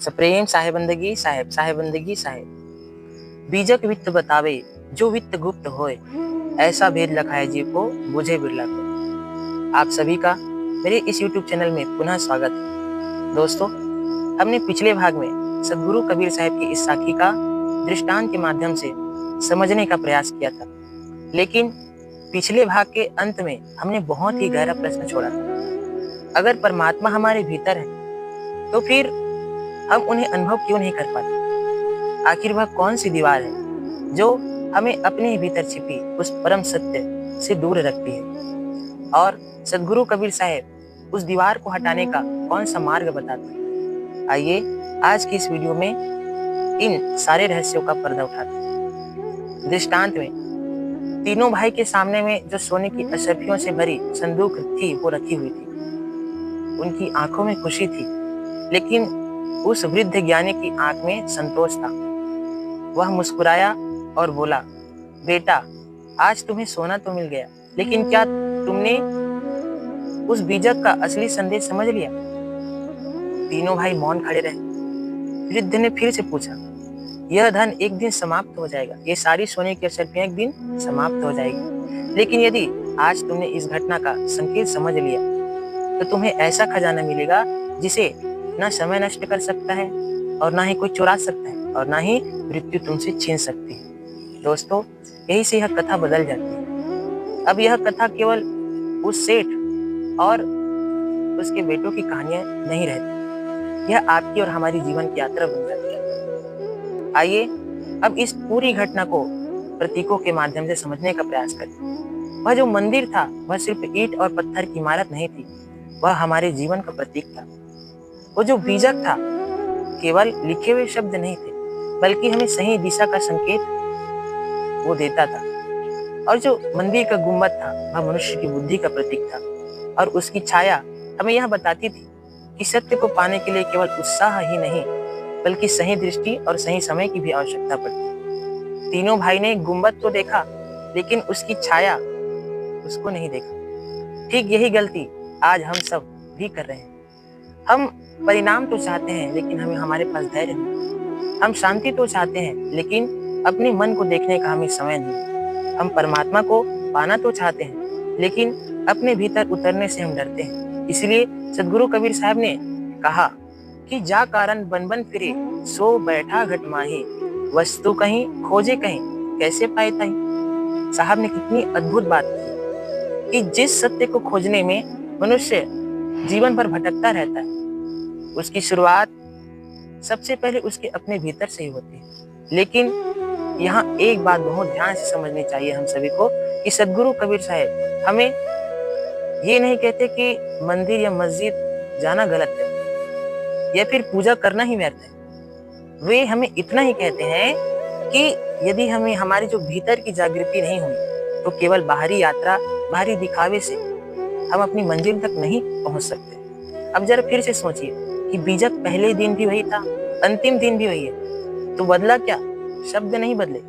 सप्रेम साहेबंदगी साहेब साहेबंदगी साहेब। बीजक वित्त बतावे जो वित्त गुप्त होए, ऐसा भेद लखाए जीव को बुझे बिरला को। आप सभी का मेरे इस YouTube चैनल में पुनः स्वागत है। दोस्तों, हमने पिछले भाग में सदगुरु कबीर साहब की इस साखी का दृष्टांत के माध्यम से समझने का प्रयास किया था, लेकिन पिछले भाग के अंत में हमने बहुत ही गहरा प्रश्न छोड़ा था। अगर परमात्मा हमारे भीतर है तो फिर हम उन्हें अनुभव क्यों नहीं कर पाते? आखिर वह कौन सी दीवार है जो हमें अपने ही भीतर छिपी उस परम सत्य से दूर रखती है? और सदगुरु कबीर साहब उस दीवार को हटाने का कौन सा मार्ग बताते हैं? आइए आज की इस वीडियो में इन सारे रहस्यों का पर्दा उठाते हैं। दृष्टांत में तीनों भाई के सामने में जो सोने की अशर्फियों से भरी संदूक थी वो रखी हुई थी। उनकी आंखों में खुशी थी, लेकिन उस वृद्ध ज्ञानी की आंख में संतोष था। वह मुस्कुराया और बोला, बेटा, आज तुम्हें सोना तो मिल गया, लेकिन क्या तुमने उस बीजक का असली संदेश समझ लिया? तीनों भाई मौन खड़े रहे। वृद्ध ने फिर से पूछा, यह धन एक दिन समाप्त हो जाएगा, ये सारी सोने की अशर्फियां एक दिन समाप्त हो जाएगी, लेकिन यदि आज तुमने इस घटना का संकेत समझ लिया तो तुम्हें ऐसा खजाना मिलेगा जिसे ना समय नष्ट कर सकता है और ना ही कोई चुरा सकता है और ना ही मृत्यु तुमसे छीन सकती है। दोस्तों, यही से यह कथा बदल जाती है। अब यह कथा केवल उस सेठ और उसके बेटों की कहानियां नहीं रहती, यह आपकी और हमारी जीवन की यात्रा बन जाती है। आइए अब इस पूरी घटना को प्रतीकों के माध्यम से समझने का प्रयास करें। वह जो मंदिर था वह सिर्फ ईंट और पत्थर की इमारत नहीं थी, वह हमारे जीवन का प्रतीक था। वो जो बीजक था केवल लिखे हुए शब्द नहीं थे, बल्कि हमें सही दिशा का संकेत वो देता था। और जो मंदिर का गुंबद था वह मनुष्य की बुद्धि का प्रतीक था, और उसकी छाया हमें यह बताती थी कि सत्य को पाने के लिए केवल उत्साह ही नहीं, बल्कि सही दृष्टि और सही समय की भी आवश्यकता पड़ती। तीनों भाई ने गुंबद तो देखा, लेकिन उसकी छाया उसको नहीं देखा। ठीक यही गलती आज हम सब भी कर रहे हैं। हम परिणाम तो चाहते हैं, लेकिन हमारे पास धैर्य नहीं। हम शांति तो चाहते हैं, लेकिन अपने मन को देखने का हमें समय नहीं। हम परमात्मा को पाना तो चाहते हैं, लेकिन अपने भीतर उतरने से हम डरते हैं। इसलिए सदगुरु कबीर साहब ने कहा कि जा कारण बन बन फिरे, सो बैठा घट माही, वस्तु कहीं खोजे कहीं, कैसे पाए ताही। साहब ने कितनी अद्भुत बात की कि जिस सत्य को खोजने में मनुष्य जीवन भर भटकता रहता है, उसकी शुरुआत सबसे पहले उसके अपने भीतर से ही होती है। लेकिन यहाँ एक बात बहुत ध्यान से समझनी चाहिए हम सभी को कि सदगुरु कबीर साहब हमें ये नहीं कहते कि मंदिर या मस्जिद जाना गलत है या फिर पूजा करना ही व्यर्थ है। वे हमें इतना ही कहते हैं कि यदि हमें हमारी जो भीतर की जागृति नहीं हुई तो केवल बाहरी यात्रा, बाहरी दिखावे से हम अपनी मंजिल तक नहीं पहुंच सकते। अब जरा फिर से सोचिए कि बीजक पहले दिन भी वही था, अंतिम दिन भी वही है, तो बदला क्या? शब्द नहीं बदले,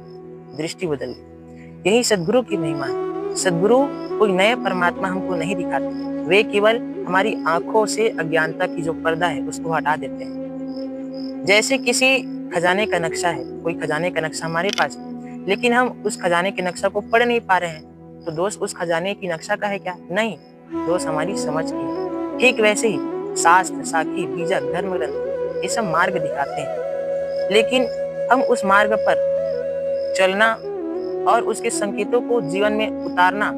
दृष्टि बदल गई। यही सदगुरु की महिमा है। सदगुरु कोई नया परमात्मा हमको नहीं दिखाते, वे केवल हमारी आंखों से अज्ञानता की जो पर्दा है उसको हटा देते हैं। जैसे किसी खजाने का नक्शा है, कोई खजाने का नक्शा हमारे पास है, लेकिन हम उस खजाने के नक्शा को पढ़ नहीं पा रहे हैं, तो दोष उस खजाने की नक्शा का है क्या? नहीं, दोष हमारी समझ की है। ठीक वैसे ही शास्त्र, साखी, बीजक, धर्म ग्रंथ ये सब मार्ग दिखाते हैं, लेकिन हम उस मार्ग पर चलना और उसके संकेतों को जीवन में उतारना,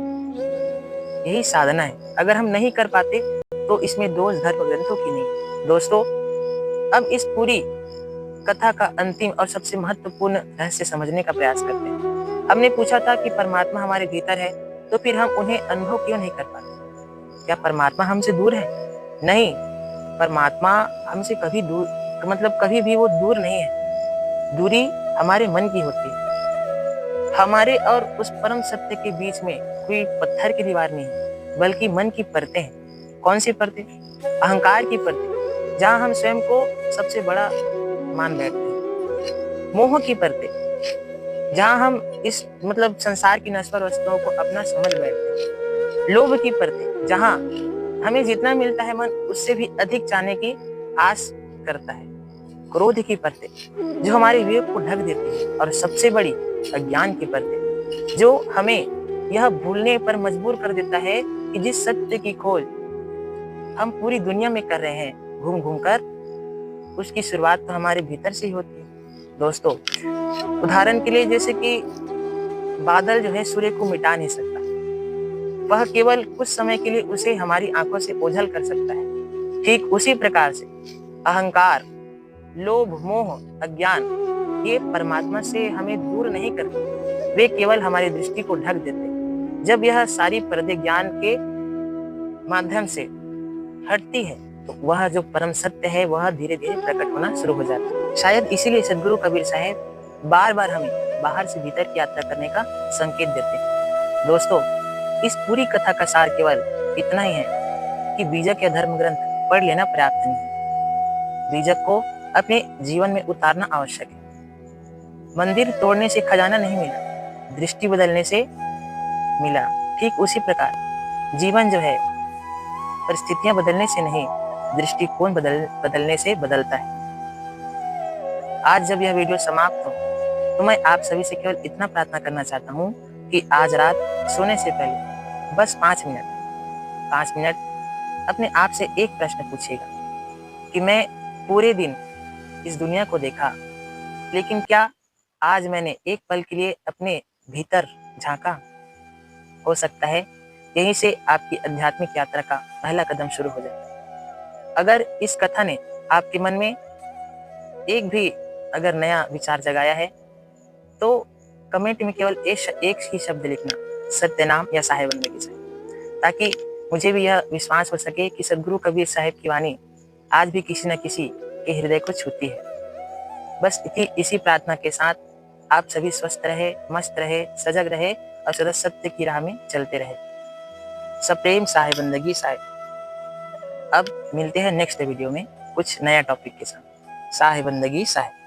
यही साधना है। अगर हम नहीं कर पाते तो इसमें दोष धर्म ग्रंथों की नहीं। दोस्तों, अब इस पूरी कथा का अंतिम और सबसे महत्वपूर्ण रहस्य समझने का प्रयास करते हैं। हमने पूछा था कि परमात्मा हमारे भीतर है, तो फिर हम उन्हें अनुभव क्यों नहीं कर पाते? क्या परमात्मा हमसे दूर है? नहीं, परमात्मा हमसे कभी दूर, मतलब कभी भी वो दूर नहीं है। दूरी हमारे मन की होती है। हमारे और उस परम सत्य के बीच में कोई पत्थर की दीवार नहीं है, बल्कि मन की परतें हैं। कौन सी परतें? अहंकार की परतें, जहाँ हम स्वयं को सबसे बड़ा मान बैठते हैं। मोह की परतें, जहाँ हम इस संसार की नश्वर वस्तुओं को अपना समझ बैठते हैं। लोभ की परतें, जहाँ हमें जितना मिलता है मन उससे भी अधिक चाहने की आस करता है। क्रोध की परतें जो हमारे विवेक को ढक देती है, और सबसे बड़ी अज्ञान की परतें जो हमें यह भूलने पर मजबूर कर देता है कि जिस सत्य की खोज हम पूरी दुनिया में कर रहे हैं घूम घूम कर, उसकी शुरुआत तो हमारे भीतर से ही होती है। दोस्तों, उदाहरण के लिए जैसे कि बादल जो है सूर्य को मिटा नहीं सकता, वह केवल कुछ समय के लिए उसे हमारी आंखों से ओझल कर सकता है। ठीक उसी प्रकार से अहंकार, लोभ, मोह, अज्ञान ये परमात्मा से हमें दूर नहीं करते, वे केवल हमारी दृष्टि को ढक देते। जब यह सारी पर्दे ज्ञान के माध्यम से हटती है तो वह जो परम सत्य है वह धीरे धीरे प्रकट होना शुरू हो जाता है। शायद इसीलिए सदगुरु कबीर साहब बार बार हमें बाहर से भीतर की यात्रा करने का संकेत देते हैं। दोस्तों, इस पूरी कथा का सार केवल इतना ही है कि बीजक या धर्म ग्रंथ पढ़ लेना पर्याप्त नहीं है, बीजक को अपने जीवन में उतारना आवश्यक है। मंदिर तोड़ने से खजाना नहीं मिला, दृष्टि बदलने से मिला। ठीक उसी प्रकार जीवन जो है परिस्थितियां बदलने से नहीं, दृष्टिकोण बदलने से बदलता है। आज जब यह वीडियो समाप्त हो तो मैं आप सभी से केवल इतना प्रार्थना करना चाहता हूँ कि आज रात सोने से पहले बस 5 मिनट अपने आप से एक प्रश्न पूछिएगा कि मैं पूरे दिन इस दुनिया को देखा, लेकिन क्या आज मैंने एक पल के लिए अपने भीतर झांका? हो सकता है यहीं से आपकी आध्यात्मिक यात्रा का पहला कदम शुरू हो जाए। अगर इस कथा ने आपके मन में एक भी अगर नया विचार जगाया है तो कमेंट में केवल एक ही शब्द लिखना, सत्य नाम या साहेब बंदगी साहेब, ताकि मुझे भी यह विश्वास हो सके कि सदगुरु कबीर साहब की वाणी आज भी किसी न किसी के हृदय को छूती है। बस इसी प्रार्थना के साथ आप सभी स्वस्थ रहे, मस्त रहे, सजग रहे और सदा सत्य की राह में चलते रहे। सप्रेम साहेब बंदगी साहेब। अब मिलते हैं नेक्स्ट वीडियो में कुछ नया टॉपिक के साथ। साहेब बंदगी साहेब।